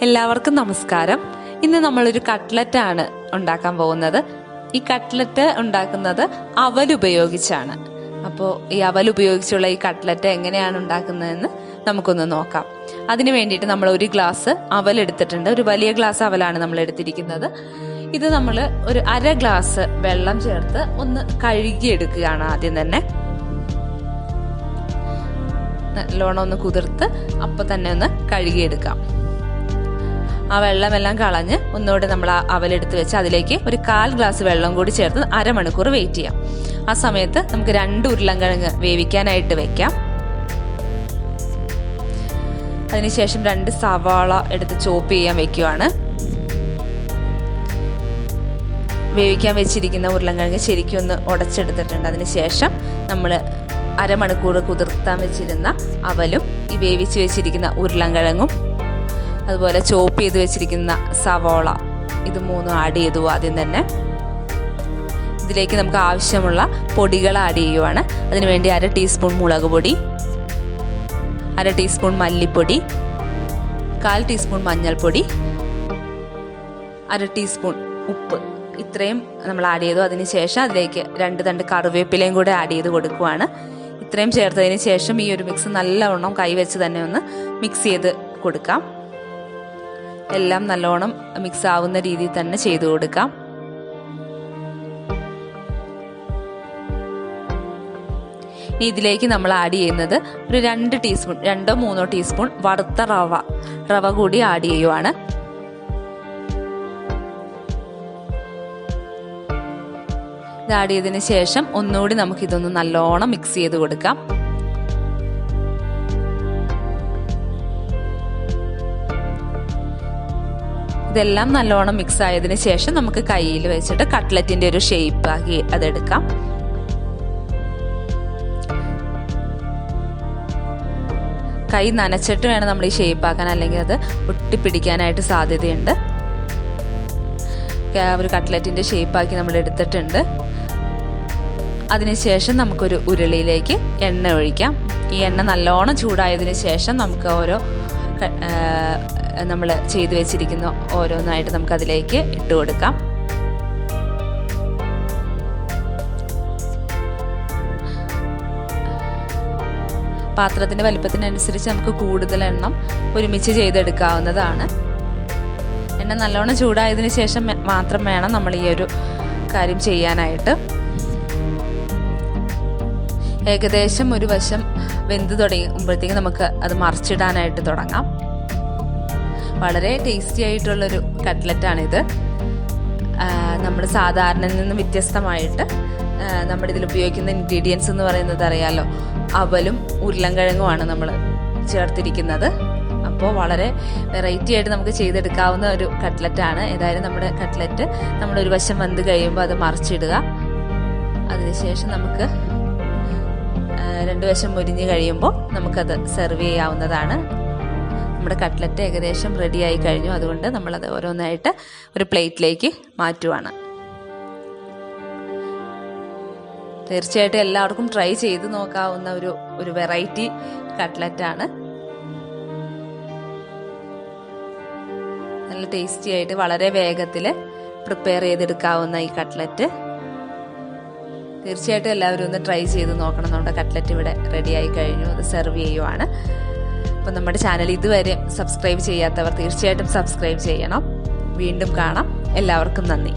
എല്ലാവർക്കും നമസ്കാരം. ഇന്ന് നമ്മളൊരു കട്ട്ലറ്റ് ആണ് ഉണ്ടാക്കാൻ പോകുന്നത്. ഈ കട്ട്ലറ്റ് ഉണ്ടാക്കുന്നത് അവൽ ഉപയോഗിച്ചാണ്. അപ്പോൾ ഈ അവൽ ഉപയോഗിച്ചുള്ള ഈ കട്ട്ലറ്റ് എങ്ങനെയാണ് ഉണ്ടാക്കുന്നതെന്ന് നമുക്കൊന്ന് നോക്കാം. അതിന് വേണ്ടിയിട്ട് നമ്മൾ ഒരു ഗ്ലാസ് അവൽ എടുത്തിട്ടുണ്ട്. ഒരു വലിയ ഗ്ലാസ് അവലാണ് നമ്മൾ എടുത്തിരിക്കുന്നത്. ഇത് നമ്മൾ ഒരു അര ഗ്ലാസ് വെള്ളം ചേർത്ത് ഒന്ന് കഴുകിയെടുക്കുകയാണ്. ആദ്യം തന്നെ നല്ലോണം ഒന്ന് കുതിർത്ത് അപ്പം തന്നെ ഒന്ന് കഴുകിയെടുക്കാം. ആ വെള്ളമെല്ലാം കളഞ്ഞ് ഒന്നുകൂടി നമ്മൾ ആ അവലെടുത്ത് വെച്ച് അതിലേക്ക് ഒരു 1/4 ഗ്ലാസ് വെള്ളം കൂടി ചേർത്ത് അരമണിക്കൂർ വെയിറ്റ് ചെയ്യാം. ആ സമയത്ത് നമുക്ക് 2 ഉരുളൻകിഴങ്ങ് വേവിക്കാനായിട്ട് വെക്കാം. അതിനുശേഷം 2 സവാള എടുത്ത് ചോപ്പ് ചെയ്യാൻ വെക്കുവാണ്. വേവിക്കാൻ വെച്ചിരിക്കുന്ന ഉരുളൻകിഴങ്ങ് ശരിക്കും ഒന്ന് ഉടച്ചെടുത്തിട്ടുണ്ട്. അതിനുശേഷം നമ്മൾ അരമണിക്കൂർ കുതിർത്താൻ വെച്ചിരുന്ന അവലും ഈ വേവിച്ച് വെച്ചിരിക്കുന്ന ഉരുളൻകിഴങ്ങും അതുപോലെ ചോപ്പ് ചെയ്ത് വെച്ചിരിക്കുന്ന സവാള ഇത് 3 ആഡ് ചെയ്തു. ആദ്യം തന്നെ ഇതിലേക്ക് നമുക്ക് ആവശ്യമുള്ള പൊടികൾ ആഡ് ചെയ്യുവാണ്. അതിനുവേണ്ടി 1/2 ടീസ്പൂൺ മുളക് പൊടി, 1/2 ടീസ്പൂൺ മല്ലിപ്പൊടി, 1/4 ടീസ്പൂൺ മഞ്ഞൾപ്പൊടി, 1/2 ടീസ്പൂൺ ഉപ്പ്, ഇത്രയും നമ്മൾ ആഡ് ചെയ്തു. അതിനുശേഷം അതിലേക്ക് 2 തണ്ട് കറിവേപ്പിലയും കൂടെ ആഡ് ചെയ്ത് കൊടുക്കുവാണ്. ഇത്രയും ചേർത്തതിന് ശേഷം ഈ ഒരു മിക്സ് നല്ലവണ്ണം കൈവച്ച് തന്നെ ഒന്ന് മിക്സ് ചെയ്ത് കൊടുക്കാം. എല്ലാം നല്ലോണം മിക്സ് ആവുന്ന രീതിയിൽ തന്നെ ചെയ്തു കൊടുക്കാം. ഇനി ഇതിലേക്ക് നമ്മൾ ആഡ് ചെയ്യുന്നത് ഒരു 2 ടീസ്പൂൺ 2-3 ടീസ്പൂൺ വറുത്ത റവ കൂടി ആഡ് ചെയ്യുവാണ്. ഇത് ആഡ് ചെയ്തതിന് ശേഷം ഒന്നുകൂടി നമുക്കിതൊന്ന് നല്ലോണം മിക്സ് ചെയ്ത് കൊടുക്കാം. ഇതെല്ലാം നല്ലോണം മിക്സ് ആയതിനു ശേഷം നമുക്ക് കയ്യിൽ വെച്ചിട്ട് കട്ട്ലറ്റിന്റെ ഒരു ഷേപ്പ് ആക്കി അതെടുക്കാം. കൈ നനച്ചിട്ട് വേണം നമ്മൾ ഈ ഷേപ്പ് ആക്കാൻ, അല്ലെങ്കിൽ അത് ഒട്ടിപ്പിടിക്കാനായിട്ട് സാധ്യതയുണ്ട്. ഒരു കട്ട്ലറ്റിന്റെ ഷേപ്പ് ആക്കി നമ്മൾ എടുത്തിട്ടുണ്ട്. അതിനുശേഷം നമുക്കൊരു ഉരുളിയിലേക്ക് എണ്ണ ഒഴിക്കാം. ഈ എണ്ണ നല്ലോണം ചൂടായതിനു ശേഷം നമുക്ക് ഓരോ നമ്മൾ ചെയ്തു വെച്ചിരിക്കുന്ന ഓരോന്നായിട്ട് നമുക്കതിലേക്ക് ഇട്ട് കൊടുക്കാം. പാത്രത്തിന്റെ വലിപ്പത്തിനനുസരിച്ച് നമുക്ക് കൂടുതൽ എണ്ണം ഒരുമിച്ച് ചെയ്തെടുക്കാവുന്നതാണ്. എണ്ണ നല്ലോണം ചൂടായതിനു ശേഷം മാത്രം വേണം നമ്മൾ ഈ ഒരു കാര്യം ചെയ്യാനായിട്ട്. ഏകദേശം ഒരു വശം വെന്ത് തുടങ്ങുമ്പോഴത്തേക്ക് നമുക്ക് അത് മറിച്ചിടാനായിട്ട് തുടങ്ങാം. വളരെ ടേസ്റ്റി ആയിട്ടുള്ളൊരു കട്ട്ലറ്റാണിത്. നമ്മൾ സാധാരണയിൽ നിന്ന് വ്യത്യസ്തമായിട്ട് നമ്മുടെ ഇതിൽ ഉപയോഗിക്കുന്ന ഇൻഗ്രീഡിയൻസ് എന്ന് പറയുന്നത് അറിയാലോ, അവലും ഉരുളൻകിഴങ്ങുമാണ് നമ്മൾ ചേർത്തിരിക്കുന്നത്. അപ്പോൾ വളരെ വെറൈറ്റി ആയിട്ട് നമുക്ക് ചെയ്തെടുക്കാവുന്ന ഒരു കട്ട്ലറ്റാണ്. ഏതായാലും നമ്മുടെ കട്ട്ലറ്റ് നമ്മൾ ഒരു വശം വെന്ത് കഴിയുമ്പോൾ അത് മറിച്ചിടുക. അതിനുശേഷം നമുക്ക് 2 വശം മുരിഞ്ഞ് കഴിയുമ്പോൾ നമുക്കത് സെർവ് ചെയ്യാവുന്നതാണ്. നമ്മുടെ കട്ട്ലറ്റ് ഏകദേശം റെഡിയായി കഴിഞ്ഞു. അതുകൊണ്ട് നമ്മളത് ഓരോന്നായിട്ട് ഒരു പ്ലേറ്റിലേക്ക് മാറ്റുവാണ്. തീർച്ചയായിട്ടും എല്ലാവർക്കും ട്രൈ ചെയ്ത് നോക്കാവുന്ന ഒരു വെറൈറ്റി കട്ട്ലറ്റാണ്. നല്ല ടേസ്റ്റി ആയിട്ട് വളരെ വേഗത്തിൽ പ്രിപ്പയർ ചെയ്തെടുക്കാവുന്ന ഈ കട്ട്ലറ്റ് തീർച്ചയായിട്ടും എല്ലാവരും ഒന്ന് ട്രൈ ചെയ്ത് നോക്കണം. നമ്മുടെ കട്ട്ലറ്റ് ഇവിടെ റെഡിയായി കഴിഞ്ഞു. അത് സെർവ് ചെയ്യുവാണ്. അപ്പം നമ്മുടെ ചാനൽ ഇതുവരെ സബ്സ്ക്രൈബ് ചെയ്യാത്തവർ തീർച്ചയായിട്ടും സബ്സ്ക്രൈബ് ചെയ്യണം. വീണ്ടും കാണാം. എല്ലാവർക്കും നന്ദി.